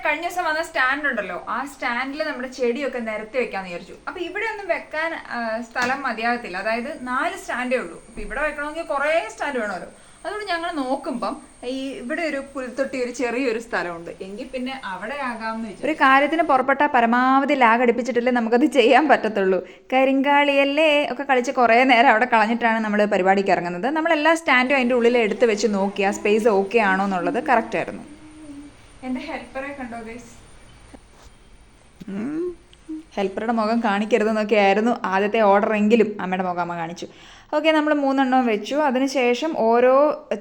കഴിഞ്ഞ ദിവസം വന്ന സ്റ്റാൻഡ് ഉണ്ടല്ലോ, ആ സ്റ്റാൻഡിൽ നമ്മുടെ ചെടിയൊക്കെ നിരത്തി വെക്കാന്ന് വിചാരിച്ചു. അപ്പൊ ഇവിടെ ഒന്നും വെക്കാൻ സ്ഥലം മതിയാകത്തില്ല, അതായത് 4 സ്റ്റാൻഡേ ഉള്ളൂ. അപ്പൊ ഇവിടെ വെക്കണമെങ്കിൽ കുറേ സ്റ്റാൻഡ് വേണമല്ലോ. അതുകൊണ്ട് ഞങ്ങൾ നോക്കുമ്പം ഇവിടെ ഒരു പുൽത്തൊട്ടി ഒരു ചെറിയൊരു സ്ഥലമുണ്ട്, എങ്കിൽ പിന്നെ അവിടെ ആകാമെന്ന് വെച്ചു. ഒരു കാര്യത്തിന് പുറപ്പെട്ട പരമാവധി ലാഗ് അടിപ്പിച്ചിട്ടല്ലേ നമുക്കത് ചെയ്യാൻ പറ്റത്തുള്ളൂ. കരിങ്കാളിയല്ലേ ഒക്കെ കളിച്ച് കുറേ നേരം അവിടെ കളഞ്ഞിട്ടാണ് നമ്മൾ പരിപാടിക്ക് ഇറങ്ങുന്നത്. നമ്മളെല്ലാ സ്റ്റാൻഡും അതിൻ്റെ ഉള്ളിൽ എടുത്ത് വെച്ച് നോക്കി ആ സ്പേസ് ഓക്കെ ആണോ എന്നുള്ളത് കറക്റ്റ് ആയിരുന്നു. എൻ്റെ ഹെൽപ്പറെ കണ്ടോ ഗൈസ്? ഹെൽപ്പറുടെ മുഖം കാണിക്കരുതെന്നൊക്കെ ആയിരുന്നു ആദ്യത്തെ ഓർഡർ, എങ്കിലും അമ്മയുടെ മുഖം അമ്മ കാണിച്ചു. ഓക്കെ, നമ്മൾ 3 എണ്ണവും വെച്ചു. അതിനുശേഷം ഓരോ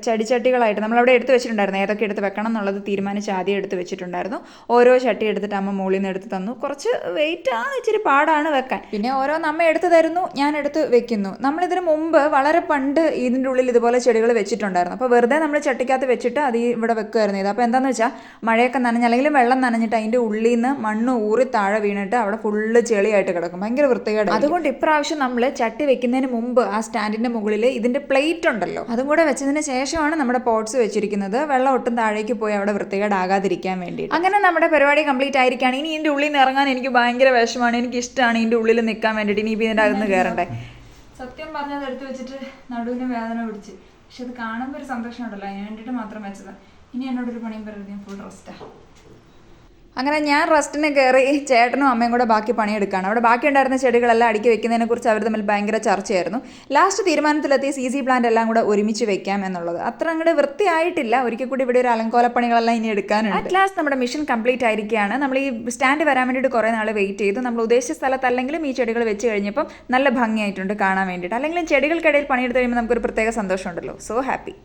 ചെടിച്ചട്ടികളായിട്ട് നമ്മളവിടെ എടുത്ത് വെച്ചിട്ടുണ്ടായിരുന്നു, ഏതൊക്കെ എടുത്ത് വെക്കണം എന്നുള്ളത് തീരുമാനിച്ച് ആദ്യം എടുത്ത് വെച്ചിട്ടുണ്ടായിരുന്നു. ഓരോ ചട്ടി എടുത്തിട്ട് അമ്മ മുകളിൽ നിന്ന് എടുത്ത് തന്നു. കുറച്ച് വെയിറ്റ് ആണ്, ഇച്ചിരി പാടാണ് വെക്കാൻ. പിന്നെ ഓരോന്ന് അമ്മ എടുത്ത് തരുന്നു, ഞാൻ എടുത്ത് വെക്കുന്നു. നമ്മളിതിന് മുമ്പ് വളരെ പണ്ട് ഇതിൻ്റെ ഉള്ളിൽ ഇതുപോലെ ചെടികൾ വെച്ചിട്ടുണ്ടായിരുന്നു. അപ്പോൾ വെറുതെ നമ്മൾ ചട്ടിക്കകത്ത് വെച്ചിട്ട് അത് ഇവിടെ വെക്കുമായിരുന്നു ഇത്. അപ്പോൾ എന്താണെന്ന് വെച്ചാൽ മഴയൊക്കെ നനഞ്ഞ് അല്ലെങ്കിൽ വെള്ളം നനഞ്ഞിട്ട് അതിൻ്റെ ഉള്ളിൽ നിന്ന് മണ്ണ് ഊറി താഴെ വീണിട്ട് അവിടെ ഫുള്ള് ചെളിയായിട്ട് കിടക്കും, ഭയങ്കര വൃത്തികേട്. അതുകൊണ്ട് ഇപ്രാവശ്യം നമ്മൾ ചട്ടി വെക്കുന്നതിന് മുമ്പ് ആ സ്റ്റാൻഡിൻ്റെ മുകളിൽ ഇതിൻ്റെ പ്ലേറ്റ് ഉണ്ടല്ലോ, അതും കൂടെ വെച്ചതിന് ശേഷമാണ് നമ്മുടെ പോട്ട്സ് വെച്ചിരിക്കുന്നത്, വെള്ളം ഒട്ടും താഴേക്ക് പോയി അവിടെ വൃത്തികേടാകാതിരിക്കാൻ വേണ്ടി. അങ്ങനെ നമ്മുടെ പരിപാടി കംപ്ലീറ്റ് ആയിരിക്കുകയാണ്. ഇനി ഇതിൻ്റെ ഉള്ളിൽ നിന്ന് ഇറങ്ങാൻ എനിക്ക് ഭയങ്കര വിഷമമാണ്, എനിക്ക് ഇഷ്ടമാണ് ഇതിൻ്റെ ഉള്ളിൽ നിൽക്കാൻ വേണ്ടിയിട്ട്. ഇനി ഇപ്പോൾ ഇതിൻ്റെ അകത്ത് കയറണ്ടേ. സത്യം പറഞ്ഞത് എടുത്ത് വെച്ചിട്ട് നടുവിന് വേദന പിടിച്ച്, പക്ഷെ അത് കാണുമ്പോൾ ഒരു സന്തോഷം ഉണ്ടല്ലോ, അതിന് വേണ്ടിയിട്ട് മാത്രം വെച്ചതാണ്. ഇനി എന്നോടൊരു പണിയും പറയുന്നത് ഫുൾ റെസ്റ്റാണ്. അങ്ങനെ ഞാൻ റെസ്റ്റിന് കയറി, ചേട്ടനും അമ്മയും കൂടെ ബാക്കി പണിയെടുക്കുകയാണ്. അവിടെ ബാക്കി ഉണ്ടായിരുന്ന ചെടികളെല്ലാം അടുക്കി വെക്കുന്നതിനെക്കുറിച്ച് അവർ തമ്മിൽ ഭയങ്കര ചർച്ചയായിരുന്നു. ലാസ്റ്റ് തീരുമാനത്തിലെത്തി CC പ്ലാന്റ് എല്ലാം കൂടെ ഒരുമിച്ച് വെക്കാം എന്നുള്ളത്. അത്ര അങ്ങോട്ട് വൃത്തിയായിട്ടില്ല, ഒരിക്കൽ കൂടി ഇവിടെ ഒരു അലങ്കോലപ്പണികളെല്ലാം ഇനി എടുക്കാനുണ്ട്. അറ്റ് ലാസ്റ്റ് നമ്മുടെ മിഷൻ കംപ്ലീറ്റ് ആയിരിക്കുകയാണ്. നമ്മൾ ഈ സ്റ്റാൻഡ് വരാൻ വേണ്ടിയിട്ട് കുറേ നാൾ വെയിറ്റ് ചെയ്തു. നമ്മൾ ഉദ്ദേശിച്ച സ്ഥലത്തല്ലെങ്കിലും ഈ ചെടികൾ വെച്ച് കഴിഞ്ഞപ്പം നല്ല ഭംഗിയായിട്ടുണ്ട് കാണാൻ വേണ്ടിയിട്ട്. അല്ലെങ്കിലും ചെടികൾക്കിടയിൽ പണിയെടുത്ത് കഴിയുമ്പോൾ നമുക്കൊരു പ്രത്യേക സന്തോഷമുണ്ടല്ലോ. So happy.